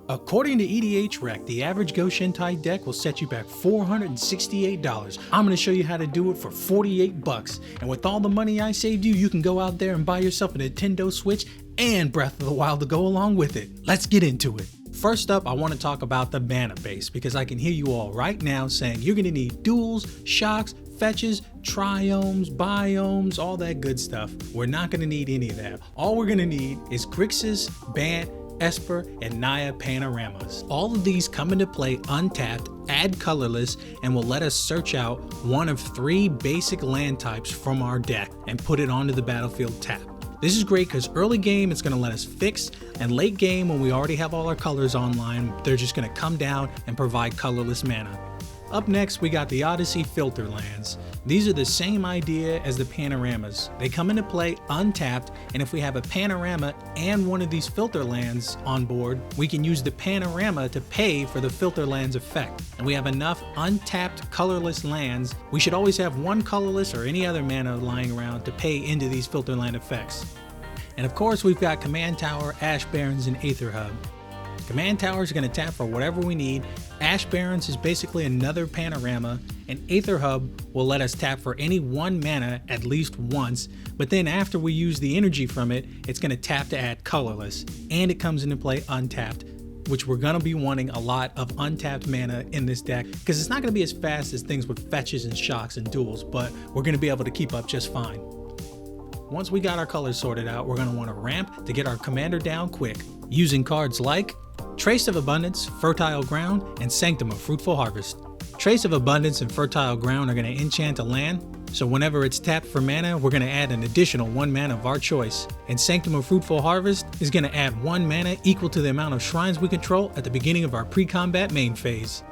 According to EDHREC, the average Go-shintai deck will set you back $468. I'm going to show you how to do it for 48 bucks. And with all the money I saved you, you can go out there and buy yourself a Nintendo Switch and Breath of the Wild to go along with it. Let's get into it. First up, I want to talk about the mana base because I can hear you all right now saying you're going to need duels, shocks, fetches, triomes, biomes, all that good stuff. We're not going to need any of that. All we're going to need is Grixis, Bant, Esper, and Naya panoramas. All of these come into play untapped, add colorless, and will let us search out one of 3 basic land types from our deck and put it onto the battlefield tapped. This is great because early game it's going to let us fix, and late game when we already have all our colors online, they're just going to come down and provide colorless mana. Up next, we got the Odyssey filter lands. These are the same idea as the panoramas. They come into play untapped, and if we have a panorama and one of these filter lands on board, we can use the panorama to pay for the filter lands effect. And we have enough untapped colorless lands. We should always have one colorless or any other mana lying around to pay into these filter land effects. And of course, we've got Command Tower, Ash Barrens, and Aether Hub. Command Tower is going to tap for whatever we need, Ash Barrens is basically another panorama, and Aether Hub will let us tap for any 1 mana at least once, but then after we use the energy from it, it's going to tap to add colorless, and it comes into play untapped, which we're going to be wanting a lot of untapped mana in this deck, because it's not going to be as fast as things with fetches and shocks and duels, but we're going to be able to keep up just fine. Once we got our colors sorted out, we're going to want to ramp to get our commander down quick, using cards like Trace of Abundance, Fertile Ground, and Sanctum of Fruitful Harvest. Trace of Abundance and Fertile Ground are going to enchant a land, so whenever it's tapped for mana, we're going to add an additional 1 mana of our choice. And Sanctum of Fruitful Harvest is going to add 1 mana equal to the amount of shrines we control at the beginning of our pre-combat main phase.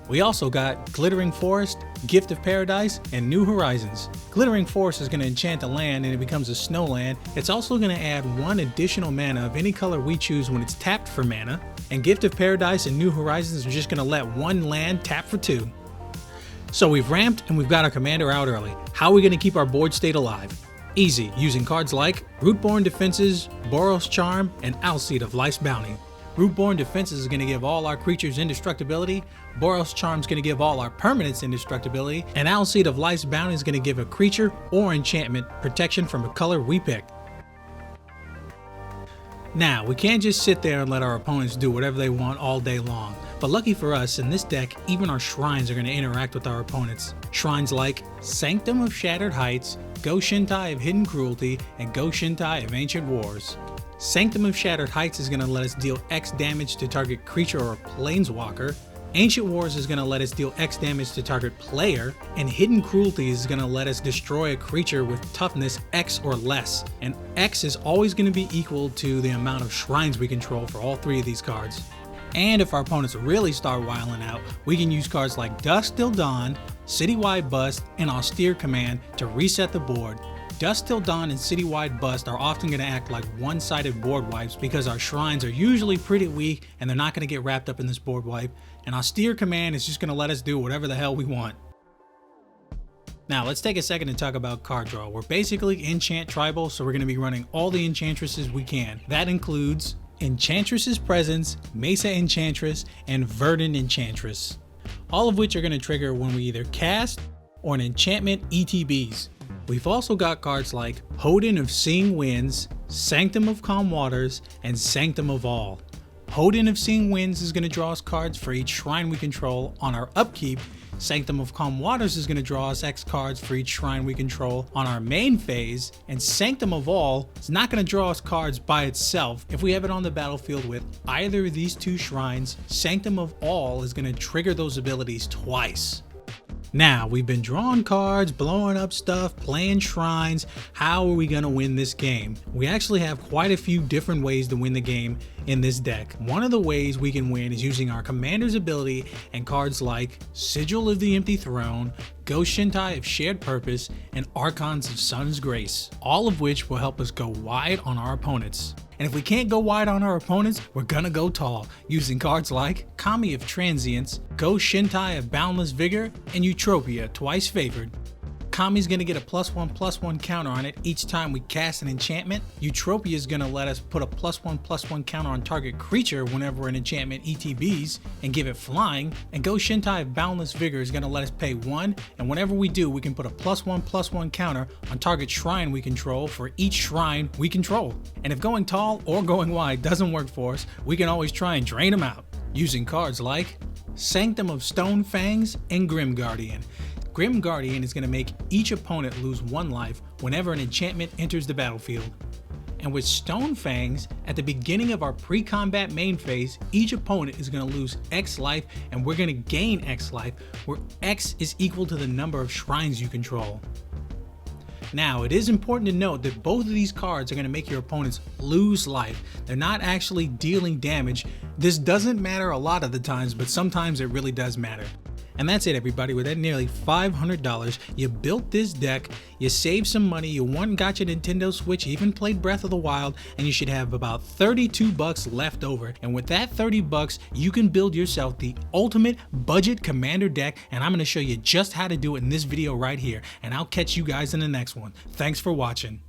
We also got Glittering Forest, Gift of Paradise, and New Horizons. Glittering Forest is going to enchant a land and it becomes a snow land. It's also going to add 1 additional mana of any color we choose when it's tapped for mana. And Gift of Paradise and New Horizons are just going to let 1 land tap for 2. So we've ramped and we've got our commander out early. How are we going to keep our board state alive? Easy, using cards like Rootborn Defenses, Boros Charm, and Owlseed of Life's Bounty. Rootborn Defenses is going to give all our creatures indestructibility, Boros Charm is going to give all our permanents indestructibility, and Owlseed of Life's Bounty is going to give a creature or enchantment protection from a color we pick. Now, we can't just sit there and let our opponents do whatever they want all day long, but lucky for us, in this deck, even our shrines are going to interact with our opponents. Shrines like Sanctum of Shattered Heights, Go-shintai of Hidden Cruelty, and Go-shintai of Ancient Wars. Sanctum of Shattered Heights is going to let us deal X damage to target creature or planeswalker. Ancient Wars is going to let us deal X damage to target player, and Hidden Cruelty is going to let us destroy a creature with toughness X or less, and X is always going to be equal to the amount of shrines we control for all 3 of these cards. And if our opponents really start wiling out, we can use cards like Dusk Till Dawn, Citywide Bust, and Austere Command to reset the board. Dusk Till Dawn and Citywide Bust are often going to act like one-sided board wipes because our shrines are usually pretty weak and they're not going to get wrapped up in this board wipe, and Austere Command is just going to let us do whatever the hell we want. Now let's take a second to talk about card draw. We're basically enchant tribal, so we're going to be running all the enchantresses we can. That includes Enchantress's Presence, Mesa Enchantress, and Verdant Enchantress, all of which are going to trigger when we either cast or an enchantment ETBs. We've also got cards like Hoden of Seeing Winds, Sanctum of Calm Waters, and Sanctum of All. Hoden of Seeing Winds is going to draw us cards for each shrine we control on our upkeep. Sanctum of Calm Waters is going to draw us X cards for each shrine we control on our main phase, and Sanctum of All is not going to draw us cards by itself. If we have it on the battlefield with either of these 2 shrines, Sanctum of All is going to trigger those abilities twice. Now, we've been drawing cards, blowing up stuff, playing shrines. How are we going to win this game? We actually have quite a few different ways to win the game in this deck. One of the ways we can win is using our commander's ability and cards like Sigil of the Empty Throne, Go-shintai of Shared Purpose, and Archons of Sun's Grace, all of which will help us go wide on our opponents. And if we can't go wide on our opponents, we're gonna go tall, using cards like Kami of Transience, Go-shintai of Boundless Vigor, and Eutropia, Twice Favored. Kami's gonna get a +1/+1 counter on it each time we cast an enchantment. Eutropia is gonna let us put a +1/+1 counter on target creature whenever an enchantment ETBs and give it flying. And Go-shintai of Boundless Vigor is gonna let us pay 1, and whenever we do, we can put a +1/+1 counter on target shrine we control for each shrine we control. And if going tall or going wide doesn't work for us, we can always try and drain them out using cards like Sanctum of Stone Fangs and Grim Guardian. Grim Guardian is going to make each opponent lose 1 life whenever an enchantment enters the battlefield. And with Stone Fangs, at the beginning of our pre-combat main phase, each opponent is going to lose X life and we're going to gain X life, where X is equal to the number of shrines you control. Now, it is important to note that both of these cards are going to make your opponents lose life. They're not actually dealing damage. This doesn't matter a lot of the times, but sometimes it really does matter. And that's it, everybody. With that nearly $500, you built this deck, you saved some money, you won and got your Nintendo Switch, even played Breath of the Wild, and you should have about $32 left over. And with that $30, you can build yourself the ultimate budget commander deck, and I'm going to show you just how to do it in this video right here. And I'll catch you guys in the next one. Thanks for watching.